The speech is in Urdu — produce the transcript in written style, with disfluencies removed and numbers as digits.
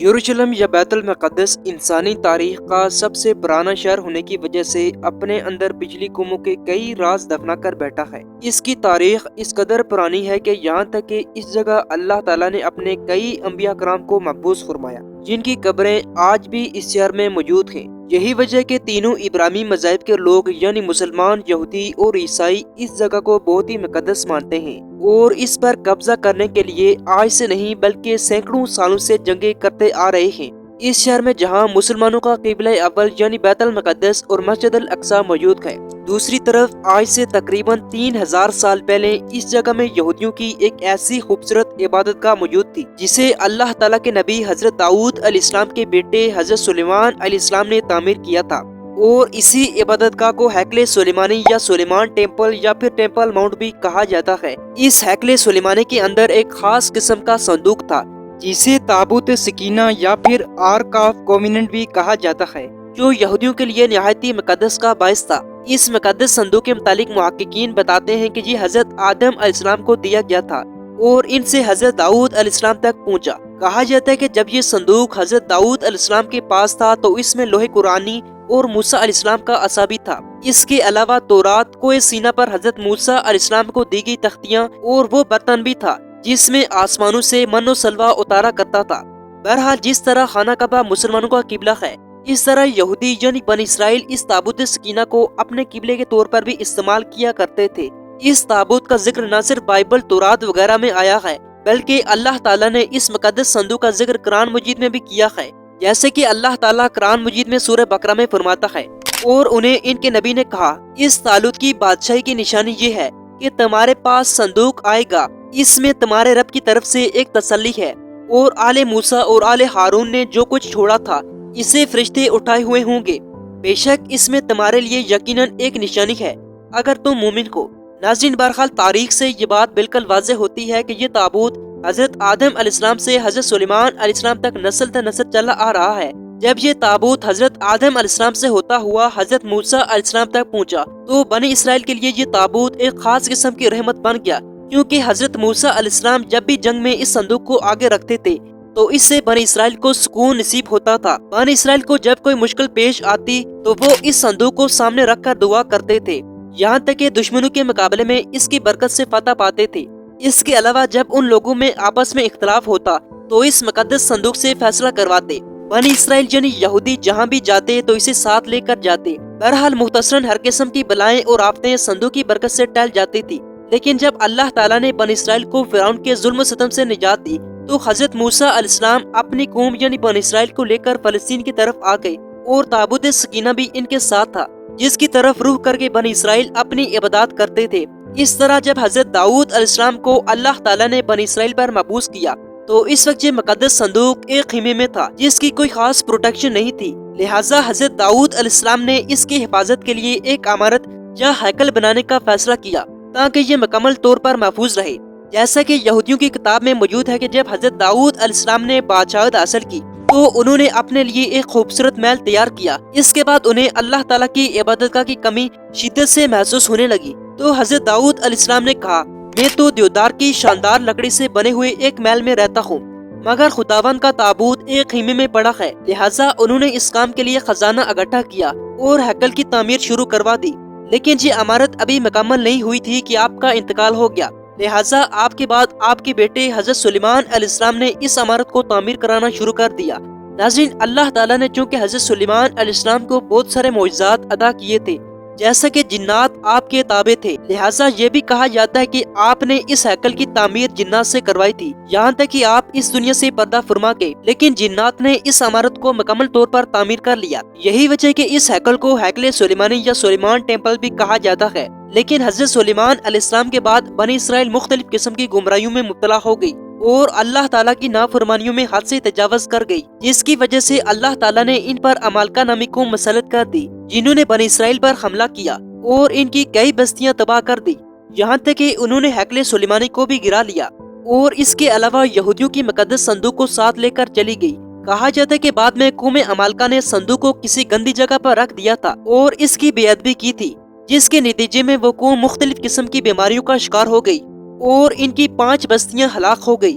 یروشلم یا بیت المقدس انسانی تاریخ کا سب سے پرانا شہر ہونے کی وجہ سے اپنے اندر پچھلی قوموں کے کئی راز دفنا کر بیٹھا ہے۔ اس کی تاریخ اس قدر پرانی ہے کہ یہاں تک کہ اس جگہ اللہ تعالیٰ نے اپنے کئی انبیاء کرام کو محفوظ فرمایا، جن کی قبریں آج بھی اس شہر میں موجود ہیں۔ یہی وجہ کہ تینوں ابراہیمی مذاہب کے لوگ یعنی مسلمان، یہودی اور عیسائی اس جگہ کو بہت ہی مقدس مانتے ہیں اور اس پر قبضہ کرنے کے لیے آج سے نہیں بلکہ سینکڑوں سالوں سے جنگیں کرتے آ رہے ہیں۔ اس شہر میں جہاں مسلمانوں کا قبلہ اول یعنی بیت المقدس اور مسجد الاقصی موجود ہے، دوسری طرف آج سے تقریباً 3000 سال پہلے اس جگہ میں یہودیوں کی ایک ایسی خوبصورت عبادت گاہ موجود تھی جسے اللہ تعالیٰ کے نبی حضرت داؤد علیہ السلام کے بیٹے حضرت سلیمان علیہ السلام نے تعمیر کیا تھا، اور اسی عبادت گاہ کو ہیکل سلیمانی یا سلیمان ٹیمپل یا پھر ٹیمپل ماؤنٹ بھی کہا جاتا ہے۔ اس ہیکل سلیمانی کے اندر ایک خاص قسم کا صندوق تھا جسے تابوت سکینہ یا پھر آرک آف کووننٹ بھی کہا جاتا ہے، جو یہودیوں کے لیے نہایت مقدس کا باعث تھا۔ اس مقدس صندوق کے متعلق محققین بتاتے ہیں کہ یہ حضرت آدم علیہ السلام کو دیا گیا تھا اور ان سے حضرت داؤد علیہ السلام تک پہنچا۔ کہا جاتا ہے کہ جب یہ صندوق حضرت داؤد علیہ السلام کے پاس تھا تو اس میں لوح قرآنی اور موسیٰ علیہ السلام کا عصا بھی تھا۔ اس کے علاوہ تورات کوہ سینا پر حضرت موسیٰ علیہ السلام کو دی گئی تختیاں اور وہ برتن بھی تھا جس میں آسمانوں سے من و سلوہ اتارا کرتا تھا۔ بہرحال جس طرح خانہ کعبہ مسلمانوں کا قبلہ ہے، اس طرح یہودی یعنی بنی اسرائیل اس تابوت سکینہ کو اپنے قبلے کے طور پر بھی استعمال کیا کرتے تھے۔ اس تابوت کا ذکر نہ صرف بائبل، تورات وغیرہ میں آیا ہے بلکہ اللہ تعالیٰ نے اس مقدس صندوق کا ذکر قرآن مجید میں بھی کیا ہے، جیسے کہ اللہ تعالیٰ قرآن مجید میں سورہ بقرہ میں فرماتا ہے، اور انہیں ان کے نبی نے کہا، اس طالوت کی بادشاہی کی نشانی یہ ہے کہ تمہارے پاس صندوق آئے گا، اس میں تمہارے رب کی طرف سے ایک تسلی ہے، اور آل موسیٰ اور آل ہارون نے جو کچھ چھوڑا تھا اسے فرشتے اٹھائے ہوئے ہوں گے، بے شک اس میں تمہارے لیے یقیناً ایک نشانی ہے اگر تم مومن ہو۔ ناظرین، بہرحال تاریخ سے یہ بات بالکل واضح ہوتی ہے کہ یہ تابوت حضرت آدم علیہ السلام سے حضرت سلیمان علیہ السلام تک نسل در نسل چلا آ رہا ہے۔ جب یہ تابوت حضرت آدم علیہ السلام سے ہوتا ہوا حضرت موسیٰ علیہ السلام تک پہنچا تو بنی اسرائیل کے لیے یہ تابوت ایک خاص قسم کی رحمت بن گیا، کیونکہ حضرت موسیٰ علیہ السلام جب بھی جنگ میں اس صندوق کو آگے رکھتے تھے تو اس سے بنی اسرائیل کو سکون نصیب ہوتا تھا۔ بنی اسرائیل کو جب کوئی مشکل پیش آتی تو وہ اس صندوق کو سامنے رکھ کر دعا کرتے تھے، یہاں تک کہ دشمنوں کے مقابلے میں اس کی برکت سے فتح پاتے تھے۔ اس کے علاوہ جب ان لوگوں میں آپس میں اختلاف ہوتا تو اس مقدس صندوق سے فیصلہ کرواتے۔ بنی اسرائیل یعنی یہودی جہاں بھی جاتے تو اسے ساتھ لے کر جاتے۔ بہرحال مختصراً ہر قسم کی بلائیں اور آفتیں صندوق کی برکت سے ٹل جاتی تھی۔ لیکن جب اللہ تعالیٰ نے بنی اسرائیل کو فرعون کے ظلم و ستم سے نجات دی تو حضرت موسیٰ علیہ السلام اپنی قوم یعنی بنی اسرائیل کو لے کر فلسطین کی طرف آ گئے، اور تابوت سکینہ بھی ان کے ساتھ تھا جس کی طرف روح کر کے بنی اسرائیل اپنی عبادات کرتے تھے۔ اس طرح جب حضرت داؤد علیہ السلام کو اللہ تعالیٰ نے بنی اسرائیل پر مبعوث کیا تو اس وقت یہ مقدس صندوق ایک خیمے میں تھا جس کی کوئی خاص پروٹیکشن نہیں تھی، لہٰذا حضرت داؤد علیہ السلام نے اس کی حفاظت کے لیے ایک عمارت یا ہیکل بنانے کا فیصلہ کیا تاکہ یہ مکمل طور پر محفوظ رہے۔ جیسا کہ یہودیوں کی کتاب میں موجود ہے کہ جب حضرت داؤد علیہ السلام نے بادشاہت حاصل کی تو انہوں نے اپنے لیے ایک خوبصورت محل تیار کیا۔ اس کے بعد انہیں اللہ تعالیٰ کی عبادت گاہ کی کمی شدت سے محسوس ہونے لگی تو حضرت داؤد علیہ السلام نے کہا، میں تو دیودار کی شاندار لکڑی سے بنے ہوئے ایک محل میں رہتا ہوں، مگر خداوند کا تابوت ایک خیمے میں پڑا ہے، لہٰذا انہوں نے اس کام کے لیے خزانہ اکٹھا کیا اور ہیکل کی تعمیر شروع کروا دی۔ لیکن یہ عمارت ابھی مکمل نہیں ہوئی تھی کہ آپ کا انتقال ہو گیا، لہٰذا آپ کے بعد آپ کے بیٹے حضرت سلیمان علیہ السلام نے اس عمارت کو تعمیر کرانا شروع کر دیا۔ ناظرین، اللہ تعالیٰ نے چونکہ حضرت سلیمان علیہ السلام کو بہت سارے معجزات عطا کیے تھے، جیسا کہ جنات آپ کے تابع تھے، لہٰذا یہ بھی کہا جاتا ہے کہ آپ نے اس ہیکل کی تعمیر جنات سے کروائی تھی، یہاں تک کہ آپ اس دنیا سے پردہ فرما گئے، لیکن جنات نے اس عمارت کو مکمل طور پر تعمیر کر لیا۔ یہی وجہ کہ اس ہیکل کو ہیکل سلیمانی یا سلیمان ٹیمپل بھی کہا جاتا ہے۔ لیکن حضرت سلیمان علیہ السلام کے بعد بنی اسرائیل مختلف قسم کی گمراہیوں میں مبتلا ہو گئی اور اللہ تعالیٰ کی نافرمانیوں میں حد سے تجاوز کر گئی، جس کی وجہ سے اللہ تعالیٰ نے ان پر عمالقہ نامی قوم مسلط کر دی، جنہوں نے بنی اسرائیل پر حملہ کیا اور ان کی کئی بستیاں تباہ کر دی، یہاں تک کہ انہوں نے ہیکل سلیمانی کو بھی گرا لیا، اور اس کے علاوہ یہودیوں کی مقدس صندوق کو ساتھ لے کر چلی گئی۔ کہا جاتا ہے کہ بعد میں قوم عمالقہ نے صندوق کو کسی گندی جگہ پر رکھ دیا تھا اور اس کی بے ادبی کی تھی، جس کے نتیجے میں وہ قوم مختلف قسم کی بیماریوں کا شکار ہو گئی اور ان کی 5 بستیاں ہلاک ہو گئی۔